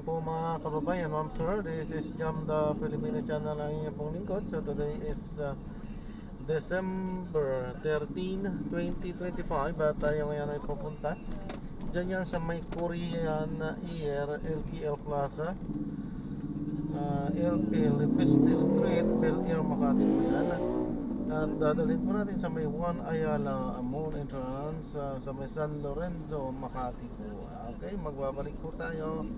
Po mga kababayan, ma'am sir, this is Jam the Filipino channel ang inyong pong lingkod. So today is December 13, 2025 at tayo ngayon ay pupunta dyan yan sa may Korean Air LPL Plaza, LPL Vista Street, Bel Air, Makati po yan. At dadalhin po natin sa may Juan Ayala Mall Entrance, sa may San Lorenzo, Makati po. Okay, magbabalik po tayo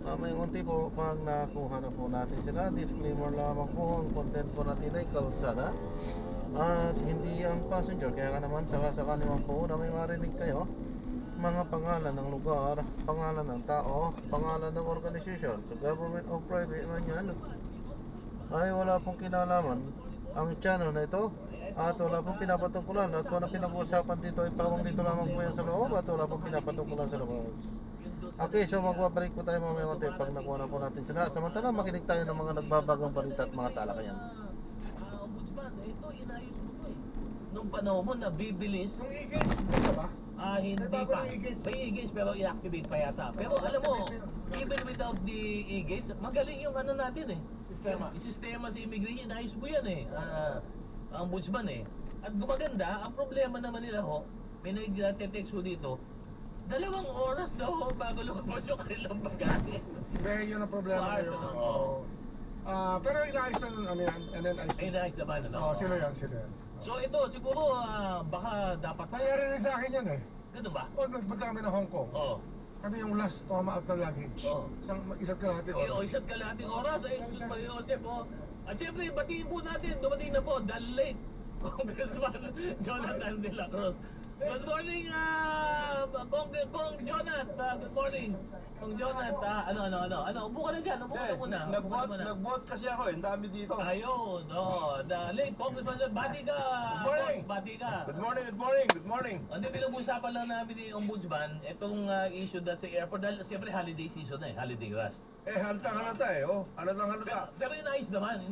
may unti po pag nakuha na po natin sila. Disclaimer lamang po, ang content po natin ay kalsada at hindi ang passenger. Kaya ka naman sakali man po na may marinig kayo mga pangalan ng lugar, pangalan ng tao, pangalan ng organization, so government o private man yan, ay wala pong kinalaman ang channel na ito at wala pong pinapatungkulan. At kung ano pinag-uusapan dito ay pawang dito lamang po yan sa loob at wala pong pinapatungkulan sa labas. Okay, so magbabalik po tayo mamaya konti pag nakuha na po natin sila. Samantala makinig tayo ng mga nagbabagang balita at mga talakayan. Ombudsman, ito inayos mo to eh. Nung panahon mo nabibilis. Yung e-gates, ito ba? Hindi pa. May e-gates pero i-activate pa yata. Pero alam mo, even without the e-gates, magaling yung ano natin eh. Sistema sa immigration, inayos mo yan eh. Ang ombudsman eh. At gumaganda, ang problema naman nila ho, may nag-text ho dito, 2 oras daw ho bago lumabas yung kanilang bagahe. Very yun ang problema ngayon. Pero inaayos na ano yan, and then I see. Inayos naman, ano? Oo, sila yan. So ito, siguro, baka dapat... Nangyari rin sa akin yan eh. Ganun ba? O, nagpunta kami ng Hong Kong. Oo. Kami yung last out na luggage. Oo. Isa't kalahati O, isa't kalahating oras. Ay, sus, Joseph, po. At syempre, batiin po natin. Dumating na po, dahil late. Congressman Jonathan De La Cruz. Good morning, Kong Jonat. Good morning. Kong Jonat, ano? Upo ka na dyan. Upo ka na muna. Nag-vote kasi ako eh, ang dami dito. Ayun, late. Congressman Jonat, bati ka. Good morning. Bati ka. Good morning. Hindi, pinag-usapan lang namin ni Ombudsman itong issue na sa airport dahil siyempre holiday season na eh, holiday rush. Halata eh, oh. Halata. Pero inayos naman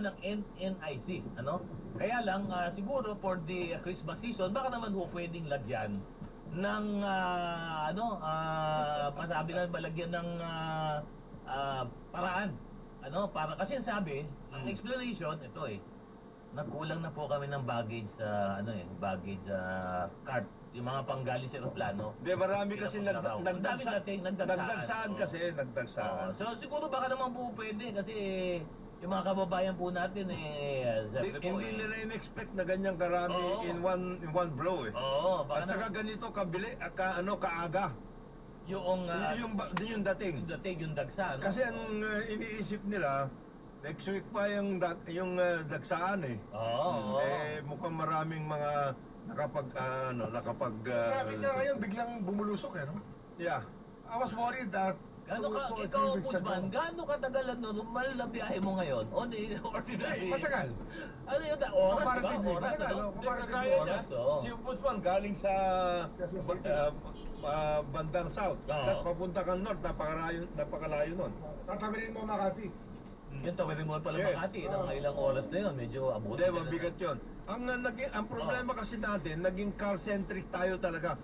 ng NNIC, ano? Kaya lang, siguro for the Christmas season, baka naman ho pwedeng lagyan ng, masabi na balagyan ng paraan. Ano, para, kasi sabi, ang explanation, ito eh, nagkulang na po kami ng baggage, baggage cart. Yung mga panggaling sa aeroplano. Hindi, marami kasi nagdagsaan kasi. So siguro baka naman po pwede kasi yung mga kababayan po natin Hindi nila in-expect na ganyang karami in one blow eh. Oo, baka At saka ganito kaaga. Yung yung dating. Yung dagsa, no? Kasi ang iniisip nila, next week pa yung dagsaan eh. Oo. Mukhang maraming mga nakapag Traffic na ngayon, biglang bumulusok eh, no? Yeah. I was worried that... Ikaw, Ombudsman, gaano katagal ang normal na biyahe mo ngayon? On the ordinary? Matagal. Ano yun? Oras, Comparatively, diba? Oras, matagal, ano? comparatively oras. Si Ombudsman galing sa bandang south. Tapos papunta kang north, napakalayo nun. Tatawirin mo Makati. Yung tawirin mo pala Yes. Makati, ilang oras na yun, medyo abuti. Hindi, mabigat yun. Ang problema kasi natin, naging car-centric tayo talaga.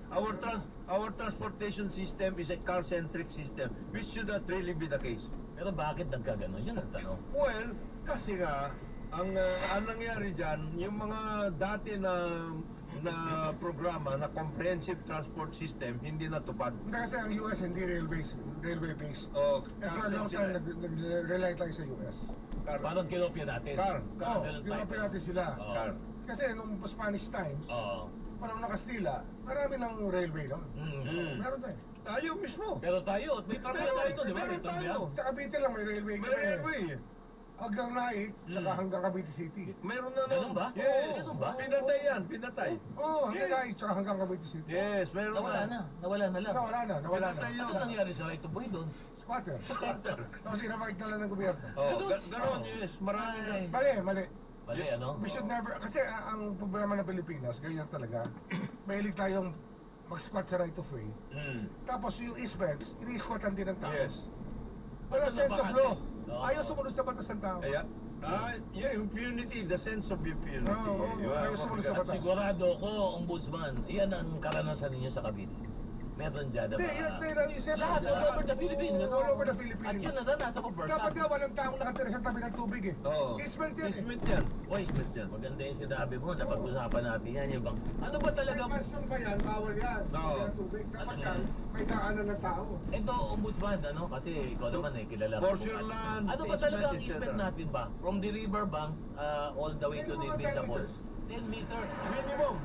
Our transportation system is a car-centric system, which should not really be the case. Pero bakit nagkaganon? Yun ang tanong. Well, kasi nga, ang nangyari dyan, yung mga dati na programa na comprehensive transport system hindi natupad. Kasi ang US hindi railway based. Oh, Kasi for a long time nag-rely tayo sa US. Paano kinopya natin? Kinopya natin sila. Car. Kasi nung Spanish times, Oo. parang nakastila, marami ng railway doon. Meron tayo. Tayo mismo. Pero tayo, may karya tayo ito, di ba? Meron Ito tayo. yan. Sa Cavite lang may railway. May railway. Hanggang Naik, saka hanggang Cavite City. Meron na Ganun ba? Yes. Ganun ba? Pinatay yan, pinatay. Oo, hanggang Naik, saka hanggang Cavite City. Yes, meron Nawala na lang. Nawala na. Pinatay yun. Ano nangyari sa right of way doon? Squatter. Tapos sinamagit na lang ng gobyerno. Oh, gano'n, yes, marami na. Mali. Mali, ano? We should never, kasi ang problema ng Pilipinas, ganyan talaga. Mahilig tayong mag-squat sa right of way. Tapos yung easements, ini-squatan din ng tao. Yes. Wala Ano sense ba of kasi? law. Oo. Ayaw sumunod sa batas ng tao. Impunity, the sense of impunity. Oo, ayaw sumunod sa batas. Sigurado ko, Ombudsman, iyan ang karanasan ninyo sa Cavite. meron dyan na Hindi, mga... yan tayo lang yung seven. Lahat, all over the Philippines. ano? All over the At Philippines. yun na nasa Cooperstown. Dapat nga walang taong nakatira sa tabi ng tubig eh. Oo. Easement yan eh. Easement yan. Uy, maganda yung sinabi mo, napag-usapan natin yan, yung bang... Ano ba talaga? May mansion pa yan, bawal yan. Oo. Tabi ng tubig. Dapat Ano yan, yan? may daanan ng tao. Ito, ombudsman, ano? Kasi ikaw naman eh, kilala mo. For sure land, Ano ba talaga ang easement, easement etc. natin ba? From the riverbanks all the way to the Vintables. 10 meters.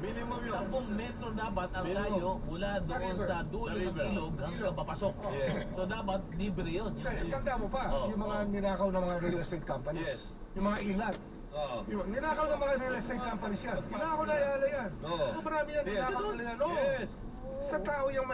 Minimum yun. 10 metro dapat ang Minimum. layo mula doon sa dulo ng River. ilog hanggang papasok. Yes. So dapat libre yun. Kasi tanda mo pa, Oo. yung mga ninakaw ng mga real estate companies. Yes. Yung mga ilat. Oo. Yung ninakaw ng mga real estate companies yan. Ninakaw na yala yan. Oo. So marami yan, Yes. ninakaw nila yan. Oo. Yes. Sa tao yung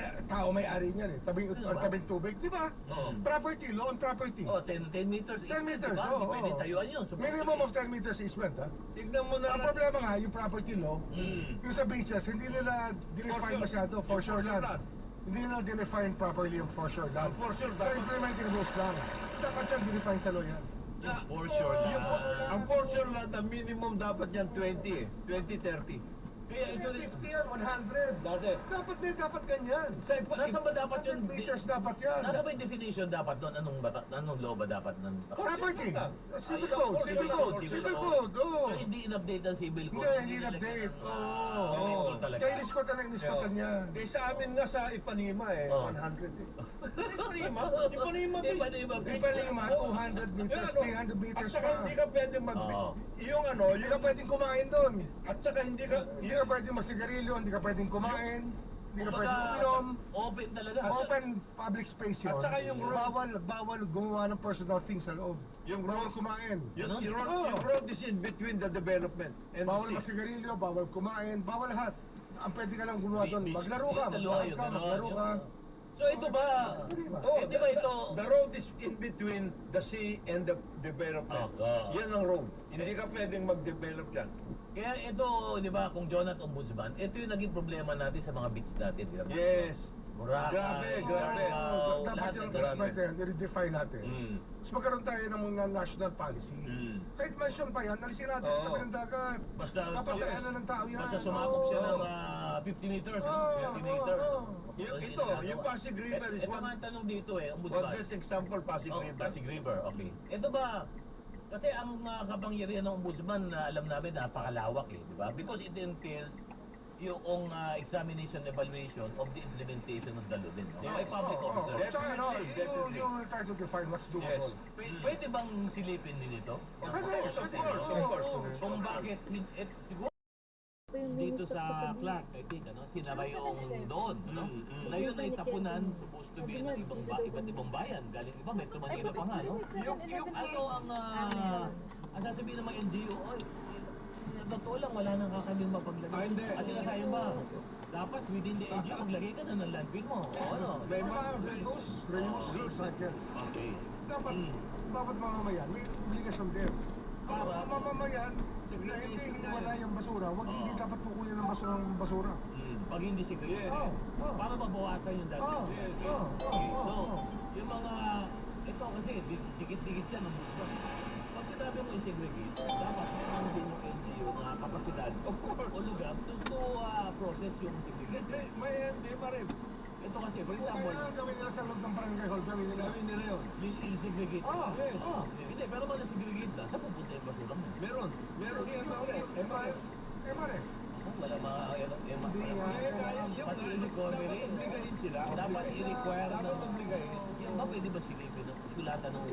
may ari niyan eh. Tabing tubig, di ba? Oo. Property, law on property. Oh, 10 meters. 10 meters, diba? oo. Pwede tayuan yun. Minimum of 10 meters easement, ha? Tignan mo na Ang problema nga, yung property law, yung sa beaches, hindi nila dinefine sure. masyado for sure For sure land. land. Hindi nila dinefine properly yung for sure land. Ang for sure, So dapat- implementing rules lang. Dapat yan dinefine sa law yan. Yung for sure Yung, lang. ang for sure land, ang minimum dapat yan 20 eh. 20-30. Kaya ito rin. 50 yan, 100. Dati. Dapat ganyan. Nasaan ba dapat yun? 100 meters dapat yan. Nasa ba yung definition dapat doon? Anong law ba dapat ng... Property. Civil Ay, code, civil civil code, code, civil civil code. code, oo. So hindi in-update ang civil code? Hindi, hindi nilagyan in-update. ng, Oo. metro talaga. Kaya iniskotan na iniskotan niya. Eh sa amin nga sa Ipanema eh, Oh. 100 eh. Ipanema? Ipanema. Ipanema. Ipanema, 200 meters, 300 meters At saka pa. hindi ka pwede mag... Oo. Yung ano, Hindi ka pwedeng kumain doon. At saka hindi ka... Hindi ka pwedeng magsigarilyo, hindi ka pwedeng kumain, hindi ka pwedeng Kumbaga, uminom. open talaga. Open public space yun. At saka yung bawal gumawa ng personal things sa loob. Yung Bawal road- kumain. Yung road is in between the development and Bawal the sea. magsigarilyo, bawal kumain, bawal lahat. Ang pwede ka lang gumawa doon, Beach. maglaro ka, Beach, maglaro yun, ka, ganon, maglaro yun. ka. So ito ba? Oh, di ba ito? The road is in between the sea and the development. Okay. Yan ang road. Hindi ka pwedeng mag-develop dyan. Kaya ito, di ba, kung Jonathan Ombudsman, ito yung naging problema natin sa mga beach natin. Di ba? Yes. Boracay, Grabe. Dapat lahat yung ng grabe. investment yan, i-redefine natin. Mm. Mas magkaroon tayo ng mga national policy. Mm. Kahit mansion pa yan, alisin natin Oo. sa tabi ng dagat. Basta, Dapat kaya ng tao yan. basta sumakop siya ng Oo. 50 meters, Oo, 50 meters. oo. Ito, yung Pasig River is Ito one- nga ang tanong dito eh, One Ombudsman. best example, Pasig Oh, River. Pasig River, okay. Ito ba, kasi ang kapangyarihan ng ombudsman na alam namin napakalawak eh, di ba? Because it entails yung examination evaluation of the implementation of the law din. No? By public officer. Tsaka ano, Definitely. you try to define what's doable. Pwede bang silipin din ito? Kung bakit, siguro dito sa Clark, I think, ano, sinabay yung doon, no? Na yun ay tapunan, supposed to be ng iba't ibang bayan. Galing iba, Metro Manila pa nga, no? Yung ano ang sasabihin ng mga NGO, oy, totoo lang, wala nang kakanin mapaglagay. Ah, hindi. At sinasabi ba, dapat within the NGO, maglagay ka na ng landfill mo. O ano? May mga Reuse, recycle. Okay. Dapat, dapat mamamayan, may obligasyon din. Para mamamayan, na hindi wala yung basura, hindi dapat pukunin ng basura. Pag hindi secret. Para mabawasan yung dati. Yes. So, yung mga, ito kasi, dikit-dikit yan ang gusto. Pag sinabi mo i-segregate, dapat meron din yung NGO na kapasidad o lugar to process yung segregation. Hindi pa rin. Ito kasi, for Kung example, kailangan gawin nila sa loob ng barangay hall, gawin nila. Gawin nila yun. yung segregate. Yes. Hindi, pero pag na-segregate na, saan pupunta yung basura mo? Meron yan pare. Mare. Wala mga, pati Yung i-recovery. obligahin sila. Dapat i-require Dapat ng obligahin. Yan ba pwede ba silipin ng sulatan ng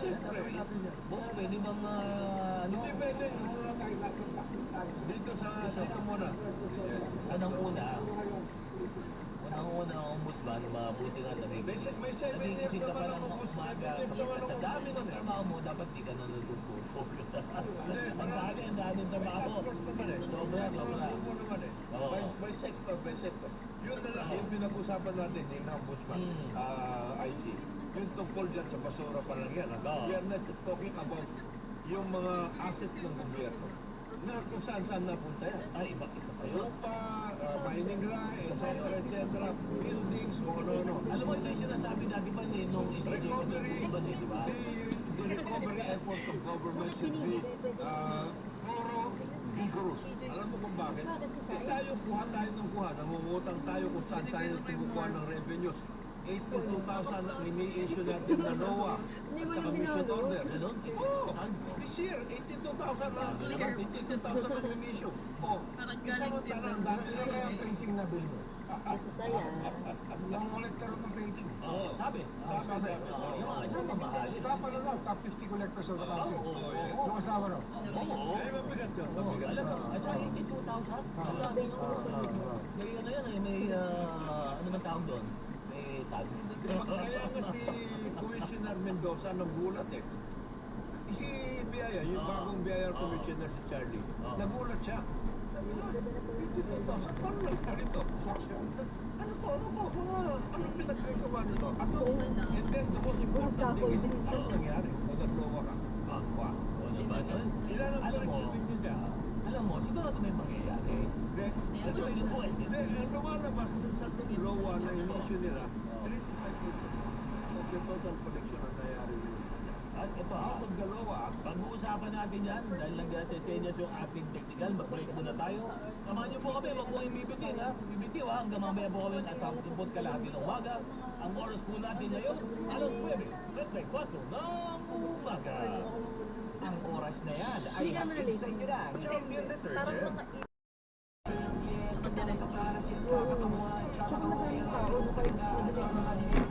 Siyempre. Buong pwede bang ano? Hindi pwede. Dito muna. Anong una ombudsman, mabuti nga sabi. May 7 Nagigising ka pa naman ng ang ombudsman. umaga, kapag sa dami ng trabaho mo, dapat di ka nanonood po. Ang dami ng trabaho. Sobra. Oo. By sector. Yun na lang, yung pinag-usapan natin, yung ombudsman, IT. Yung tungkol dyan sa basura pa lang yan. We are not talking about yung mga assets ng gobyerno. Na kung saan napunta yan. Ay, iba pa yun. Lupa, mining right, etc. Buildings, ano. Alam mo, ito yung sinasabi natin ba ni nung Recovery, ba di ba? the recovery efforts of government should be thorough, vigorous. Alam mo kung bakit? Bakit si Sai? Tayo kuha tayo ng kuha, nangungutang tayo kung saan tayo tumukuha ng revenues. 82,000 ang ini-issue natin na NOAA. Hindi mo At saka yung mission binalo. order. Ganon? Oh, this year, 82,000 lang. 82,000 ang ini-issue. Oh, Parang galing din parang ng- dami Ano lang kaya yan. ang printing na bill mo? Kasi saya. Yung collector ng printing. Oo, sabi. Sabi. Yung mamahal. Top ano lang, top 50 collectors of the country. Oo, oo, oo. Yung asawa raw. Oo. Ay, mabigat yun. Oo, Mabigat alam mo, yun. at saka 82,000. Sabi ng May ano yan eh, may ano man tawag doon? May tag. Kaya nga si Commissioner Mendoza nagulat eh. Si Biyaya, yung bagong Biyaya Commissioner si Charlie, nagulat siya. Sabi niya, 82,000, paano nangyari ito? Ano to? Ano pinagkagawa nito? And then, the most important thing is, ano nangyari? Nagagawa ka. Wow. Ilan ang Alam mo, pinagsasabi niya? alam mo, sigurado may mangyayari. Ito ay yung buhay. Hindi, ang lumalabas dun sa Lowa na inisyo nila, 35% of the total collection ang nangyari nila. At ito Out of the Lowa, pag-uusapan natin yan dahil nag-senyas yung ating technical, mag-break muna tayo. Samahan niyo po kami, wag po kayong bibitin ha. Bibitiw ha, hanggang mamaya po kami at 10 kalahati ng umaga. Ang oras po natin ngayon, alas 9:34 ng umaga. Ang oras na yan ay Hindi ka naman hatid sa inyo na. Champion Letter. Parang mga Yes, pagkakataon, Oo. Tsaka madaming tao, madaling